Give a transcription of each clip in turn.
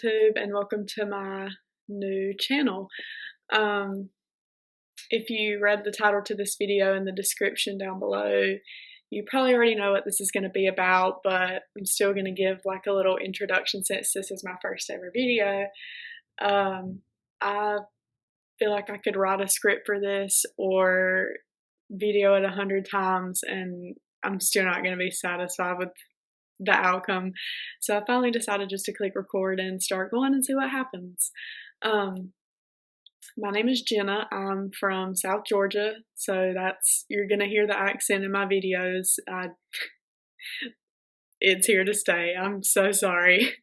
YouTube, and welcome to my new channel. If you read the title to this video in the description down below, you probably already know what this is going to be about, but I'm still going to give like a little introduction since this is my first ever video. I feel like I could write a script for this or video it 100 times and I'm still not going to be satisfied with the outcome. So I finally decided just to click record and start going and see what happens. My name is Jenna. I'm from South Georgia, so you're gonna hear the accent in my videos. It's here to stay. I'm so sorry.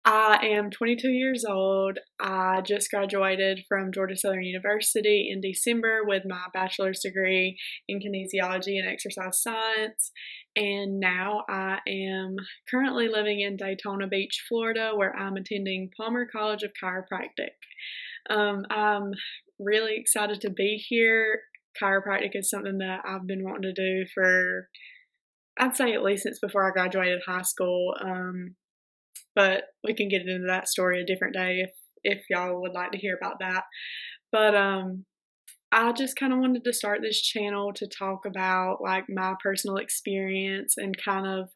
I am 22 years old. I just graduated from Georgia Southern University in December with my bachelor's degree in kinesiology and exercise science. And now I am currently living in Daytona Beach, Florida, where I'm attending Palmer College of Chiropractic. I'm really excited to be here. Chiropractic is something that I've been wanting to do for, I'd say at least since before I graduated high school. But we can get into that story a different day if y'all would like to hear about that. But I just kind of wanted to start this channel to talk about like my personal experience and kind of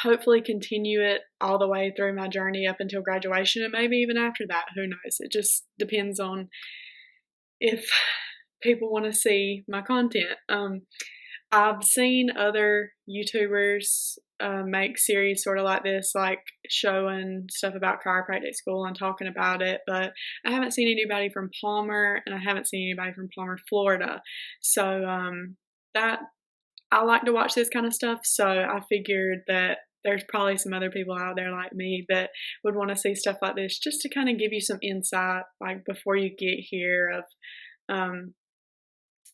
hopefully continue it all the way through my journey up until graduation and maybe even after that. Who knows? It just depends on if people want to see my content. I've seen other YouTubers make series sort of like this, like showing stuff about chiropractic school and talking about it, but I haven't seen anybody from Palmer and I haven't seen anybody from Palmer, Florida. So that I like to watch this kind of stuff, so I figured that there's probably some other people out there like me that would want to see stuff like this just to kind of give you some insight like before you get here of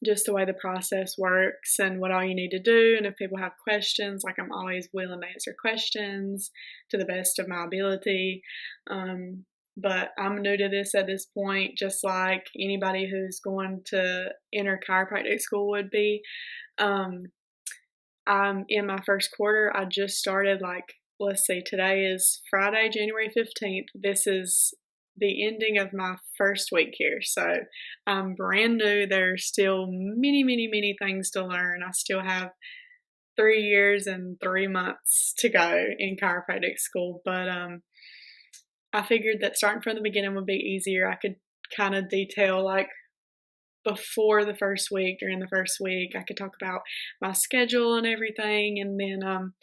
just the way the process works and what all you need to do. And if people have questions, like I'm always willing to answer questions to the best of my ability. But I'm new to this at this point, just like anybody who's going to enter chiropractic school would be. I'm in my first quarter. I just started, like, let's see, today is Friday, January 15th. This is the ending of my first week here. So I'm brand new. There's still many things to learn. I still have 3 years and 3 months to go in chiropractic school. But I figured that starting from the beginning would be easier. I could kind of detail like before the first week, during the first week, I could talk about my schedule and everything. And then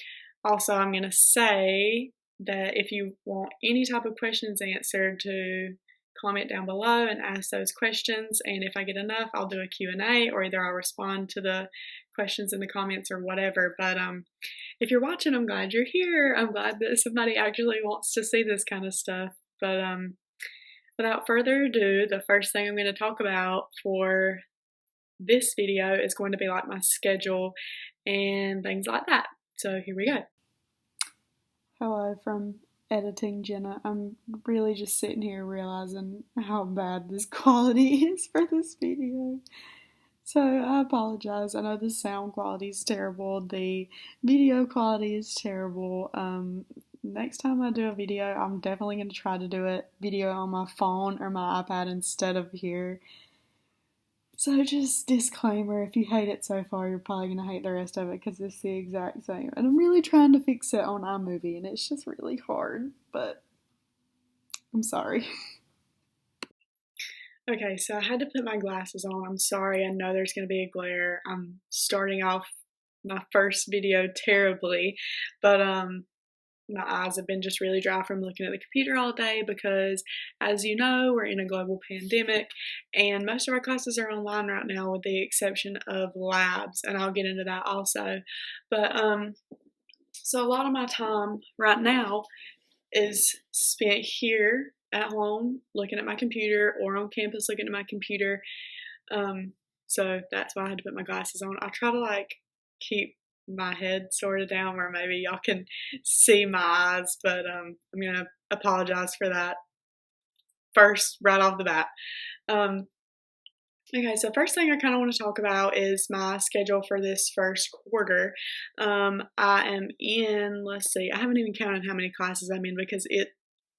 also I'm going to say that if you want any type of questions answered, to comment down below and ask those questions, and if I get enough, I'll do a Q&A, or either I'll respond to the questions in the comments or whatever. But if you're watching, I'm glad you're here. I'm glad that somebody actually wants to see this kind of stuff. But without further ado, the first thing I'm going to talk about for this video is going to be like my schedule and things like that. So here we go. Hello from editing Jenna. I'm really just sitting here realizing how bad this quality is for this video. So I apologize. I know the sound quality is terrible. The video quality is terrible. Next time I do a video, I'm definitely going to try to do a video on my phone or my iPad instead of here. So just disclaimer, if you hate it so far, you're probably going to hate the rest of it because it's the exact same. And I'm really trying to fix it on iMovie and it's just really hard, but I'm sorry. Okay, so I had to put my glasses on. I'm sorry, I know there's going to be a glare. I'm starting off my first video terribly, but my eyes have been just really dry from looking at the computer all day because, as you know, we're in a global pandemic and most of our classes are online right now with the exception of labs, and I'll get into that also. But so a lot of my time right now is spent here at home looking at my computer or on campus looking at my computer. So that's why I had to put my glasses on. I try to like keep my head sort of down where maybe y'all can see my eyes, but I'm gonna apologize for that first right off the bat. Okay, so first thing I kind of want to talk about is my schedule for this first quarter. I am in, let's see, I haven't even counted how many classes I'm in because it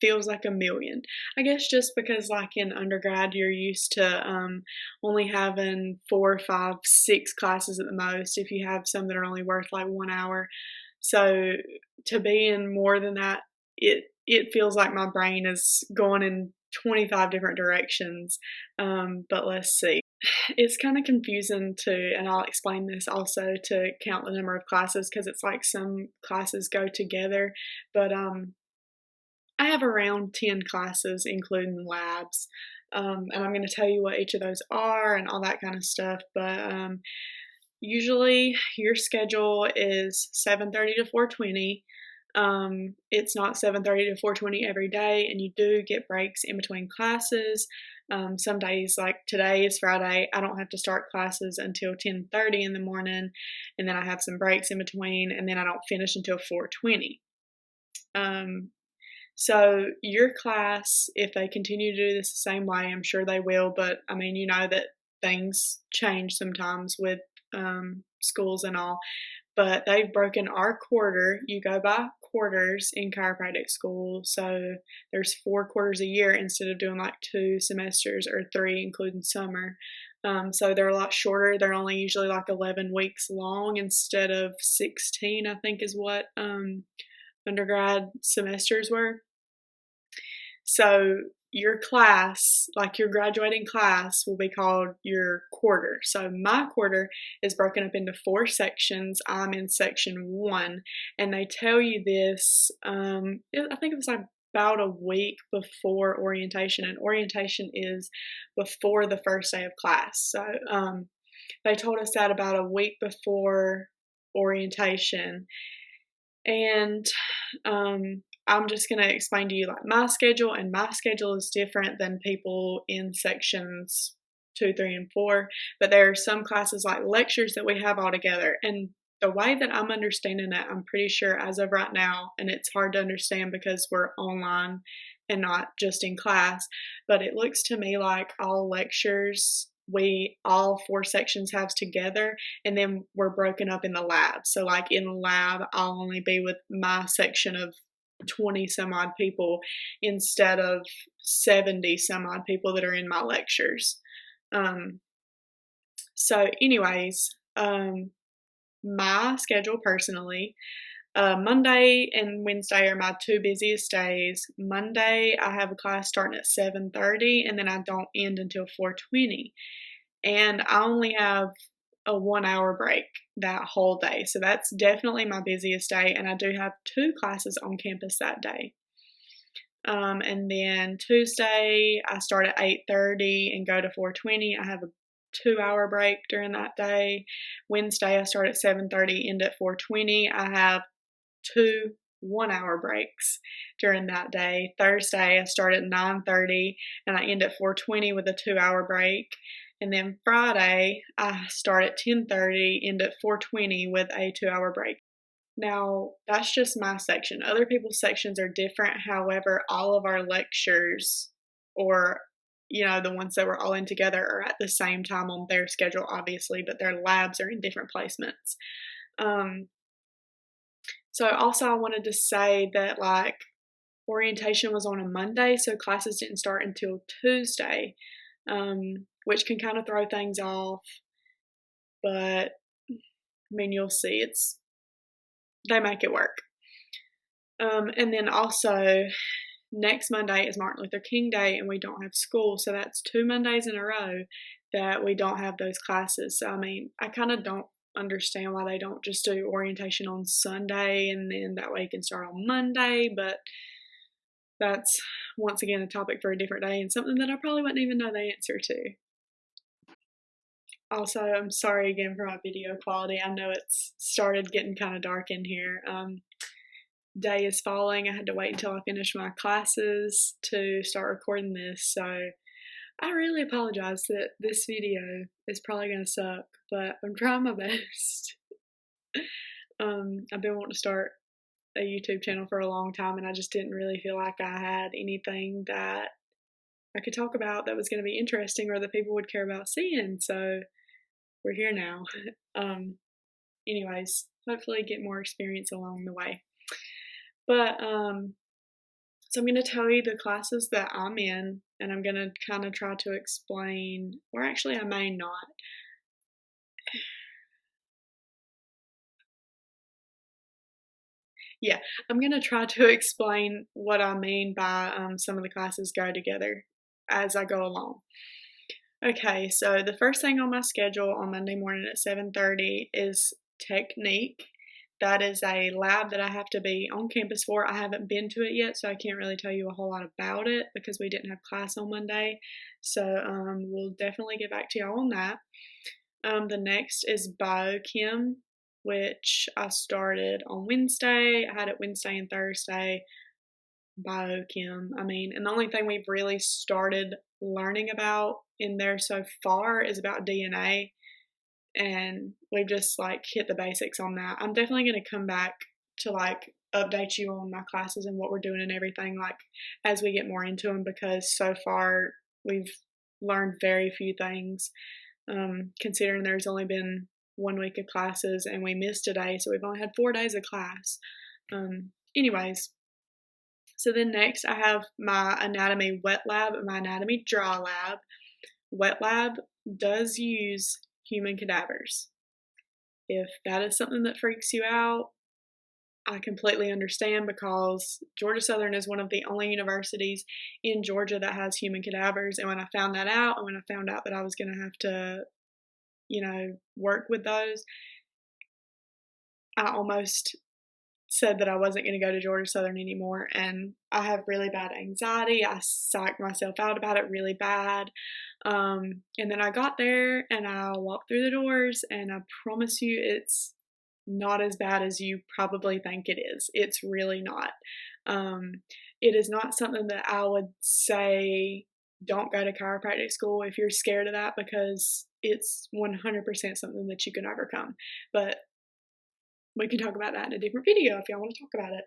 feels like a million. I guess just because, like in undergrad, you're used to only having four, five, six classes at the most, if you have some that are only worth like 1 hour. So to be in more than that, it feels like my brain is going in 25 different directions. But let's see. It's kind of confusing to, and I'll explain this also, to count the number of classes because it's like some classes go together. But I have around 10 classes, including labs. And I'm going to tell you what each of those are and all that kind of stuff. But usually your schedule is 7:30 to 4:20. It's not 7:30 to 4:20 every day, and you do get breaks in between classes. Some days, like today is Friday, I don't have to start classes until 10:30 in the morning, and then I have some breaks in between, and then I don't finish until 4:20. Um, so your class, if they continue to do this the same way, I'm sure they will, but I mean, you know that things change sometimes with schools and all. But they've broken our quarter. You go by quarters in chiropractic school. So there's 4 quarters a year instead of doing like 2 semesters or 3, including summer. So they're a lot shorter. They're only usually like 11 weeks long instead of 16, I think is what undergrad semesters were. So your class, like your graduating class, will be called your quarter. So my quarter is broken up into 4 sections. I'm in section 1, and they tell you this. I think it was like about a week before orientation, and orientation is before the first day of class. So they told us that about a week before orientation, and I'm just going to explain to you like my schedule, and my schedule is different than people in sections 2, 3, and 4. But there are some classes like lectures that we have all together. And the way that I'm understanding it, I'm pretty sure as of right now, and it's hard to understand because we're online and not just in class, but it looks to me like all lectures all 4 sections have together, and then we're broken up in the lab. So like in the lab, I'll only be with my section of 20 some odd people instead of 70 some odd people that are in my lectures. So anyways, my schedule personally, Monday and Wednesday are my 2 busiest days. Monday, I have a class starting at 7:30, and then I don't end until 4:20. And I only have a 1 hour break that whole day. So that's definitely my busiest day. And I do have 2 classes on campus that day. And then Tuesday, I start at 8:30 and go to 4:20. I have a 2 hour break during that day. Wednesday, I start at 7:30, end at 4:20. I have 2 1 hour breaks during that day. Thursday, I start at 9:30 and I end at 4:20 with a 2 hour break. And then Friday, I start at 10:30, end at 4:20 with a 2 hour break. Now, that's just my section. Other people's sections are different. However, all of our lectures, or the ones that we're all in together, are at the same time on their schedule, obviously, but their labs are in different placements. So also I wanted to say that like orientation was on a Monday, so classes didn't start until Tuesday, which can kind of throw things off. But I mean, you'll see, they make it work. And then also next Monday is Martin Luther King Day, and we don't have school, so that's 2 Mondays in a row that we don't have those classes. So I mean, I kind of don't understand why they don't just do orientation on Sunday, and then that way you can start on Monday. But that's once again a topic for a different day and something that I probably wouldn't even know the answer to. Also, I'm sorry again for my video quality. I know it's started getting kind of dark in here. Day is falling. I had to wait until I finished my classes to start recording this, so I really apologize that this video is probably going to suck, but I'm trying my best. I've been wanting to start a YouTube channel for a long time, and I just didn't really feel like I had anything that I could talk about that was going to be interesting or that people would care about seeing. So we're here now. Anyways, hopefully get more experience along the way. But so I'm going to tell you the classes that I'm in, and I'm going to kind of try to explain, or actually I may not. Yeah, I'm going to try to explain what I mean by some of the classes go together as I go along. Okay, so the first thing on my schedule on Monday morning at 7:30 is technique. That is a lab that I have to be on campus for. I haven't been to it yet, so I can't really tell you a whole lot about it because we didn't have class on Monday. So we'll definitely get back to y'all on that. The next is biochem, which I started on Wednesday. I had it Wednesday and Thursday. Biochem, and the only thing we've really started learning about in there so far is about DNA, and we've just hit the basics on that. I'm definitely going to come back to update you on my classes and what we're doing and everything as we get more into them, because so far we've learned very few things, considering there's only been 1 week of classes and we missed a day, so we've only had 4 days of class. Anyways, so then next I have my anatomy wet lab and my anatomy dry lab. Wet lab does use human cadavers. If that is something that freaks you out, I completely understand, because Georgia Southern is one of the only universities in Georgia that has human cadavers. And when I found that out, and when I found out that I was going to have to, work with those, I almost said that I wasn't going to go to Georgia Southern anymore, and I have really bad anxiety. I psyched myself out about it really bad, and then I got there and I walked through the doors, and I promise you it's not as bad as you probably think it is. It's really not. It is not something that I would say don't go to chiropractic school if you're scared of that, because it's 100% something that you can overcome. But we can talk about that in a different video if y'all want to talk about it.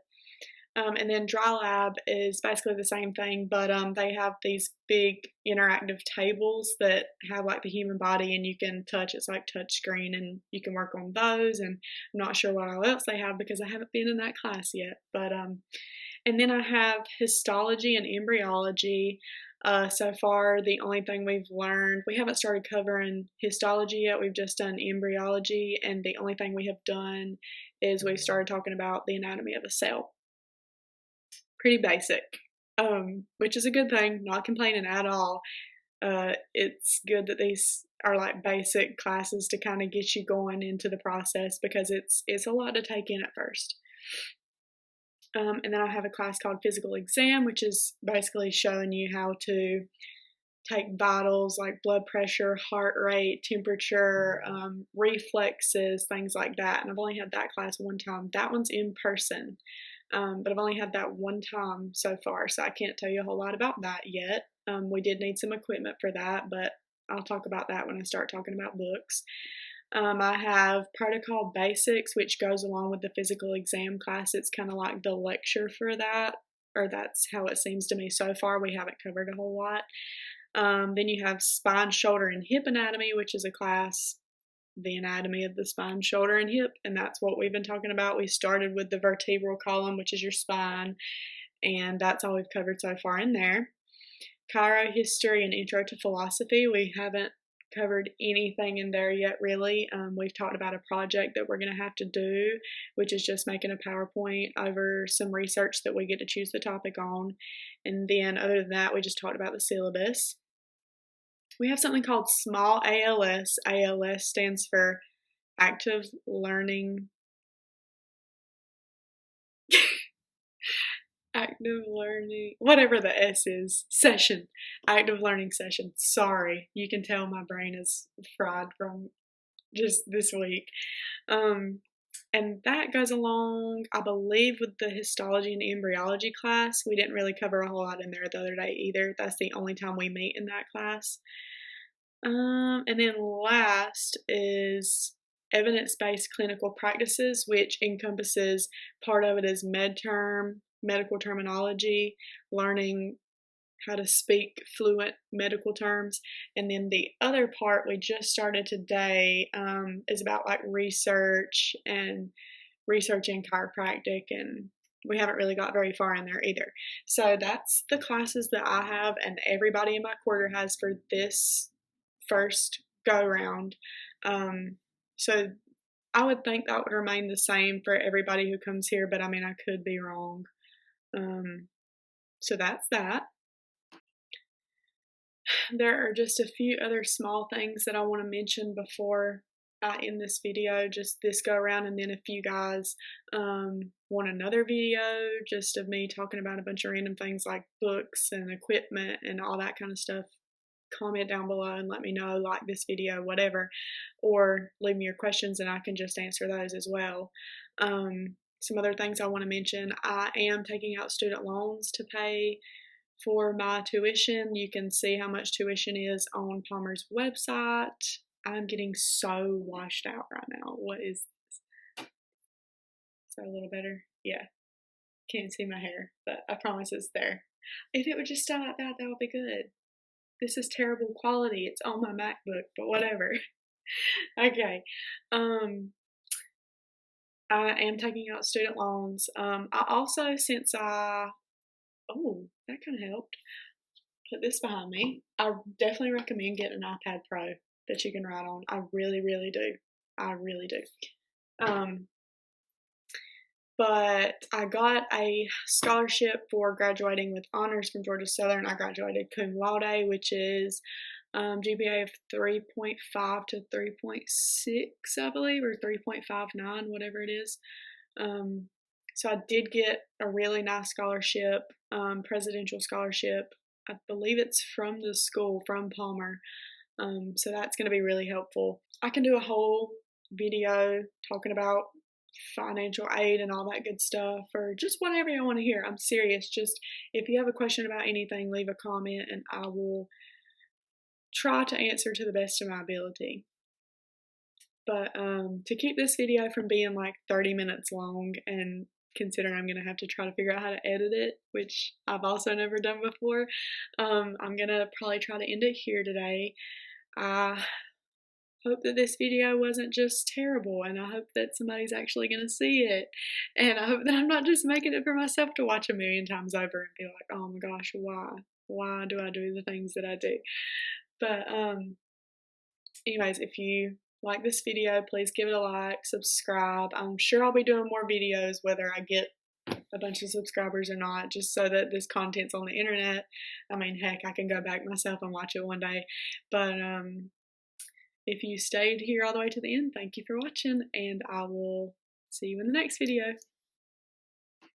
And then dry lab is basically the same thing, but they have these big interactive tables that have the human body, and you can touch. It's like touch screen, and you can work on those. And I'm not sure what all else they have because I haven't been in that class yet. But and then I have histology and embryology. So far, the only thing we've learned, we haven't started covering histology yet. We've just done embryology, and the only thing we have done is we've started talking about the anatomy of a cell. Pretty basic, which is a good thing. Not complaining at all. It's good that these are basic classes to kind of get you going into the process, because it's a lot to take in at first. And then I have a class called physical exam, which is basically showing you how to take vitals like blood pressure, heart rate, temperature, reflexes, things like that. And I've only had that class one time. That one's in person, but I've only had that one time so far, so I can't tell you a whole lot about that yet. We did need some equipment for that, but I'll talk about that when I start talking about books. I have protocol basics, which goes along with the physical exam class. It's kind of like the lecture for that, or that's how it seems to me so far. We haven't covered a whole lot. Then you have spine, shoulder, and hip anatomy, which is a class, the anatomy of the spine, shoulder, and hip, and that's what we've been talking about. We started with the vertebral column, which is your spine, and that's all we've covered so far in there. Chiro history and intro to philosophy, we haven't covered anything in there yet, really. We've talked about a project that we're going to have to do, which is just making a PowerPoint over some research that we get to choose the topic on. And then other than that, we just talked about the syllabus. We have something called small ALS. ALS stands for active learning. Active learning, whatever the S is, session. Active learning session. Sorry, you can tell my brain is fried from just this week. And that goes along, I believe, with the histology and embryology class. We didn't really cover a whole lot in there the other day either. That's the only time we meet in that class. And then last is evidence-based clinical practices, which encompasses, part of it is medical terminology, learning how to speak fluent medical terms. And then the other part we just started today is about like research and researching chiropractic, and we haven't really got very far in there either. So that's the classes that I have and everybody in my quarter has for this first go round. So I would think that would remain the same for everybody who comes here, but I mean, I could be wrong. So that's that. There are just a few other small things that I want to mention before I end this video, just this go around, and then if you guys want another video just of me talking about a bunch of random things like books and equipment and all that kind of stuff, comment down below and let me know, like this video, whatever, or leave me your questions and I can just answer those as well. Some other things I want to mention: I am taking out student loans to pay for my tuition. You can see how much tuition is on Palmer's website. I'm getting so washed out right now. What is this? Is that a little better? Yeah. Can't see my hair, but I promise it's there. If it would just stay like that, that would be good. This is terrible quality. It's on my MacBook, but whatever. Okay. I am taking out student loans. I also, oh, that kind of helped. Put this behind me. I definitely recommend getting an iPad Pro that you can write on. I really, really do. I really do. But I got a scholarship for graduating with honors from Georgia Southern. I graduated cum laude, which is GPA of 3.5 to 3.6, I believe, or 3.59, whatever it is. So I did get a really nice scholarship, presidential scholarship. I believe it's from the school, from Palmer. So that's going to be really helpful. I can do a whole video talking about financial aid and all that good stuff, or just whatever you want to hear. I'm serious. Just if you have a question about anything, leave a comment and I will try to answer to the best of my ability. But to keep this video from being like 30 minutes long, and considering I'm going to have to try to figure out how to edit it, which I've also never done before, I'm going to probably try to end it here today. I hope that this video wasn't just terrible, and I hope that somebody's actually going to see it, and I hope that I'm not just making it for myself to watch a million times over and be like, oh my gosh, why do I do the things that I do? But anyways, if you like this video, please give it a like, subscribe. I'm sure I'll be doing more videos whether I get a bunch of subscribers or not, just so that this content's on the internet. I mean, heck, I can go back myself and watch it one day. But if you stayed here all the way to the end, thank you for watching, and I will see you in the next video.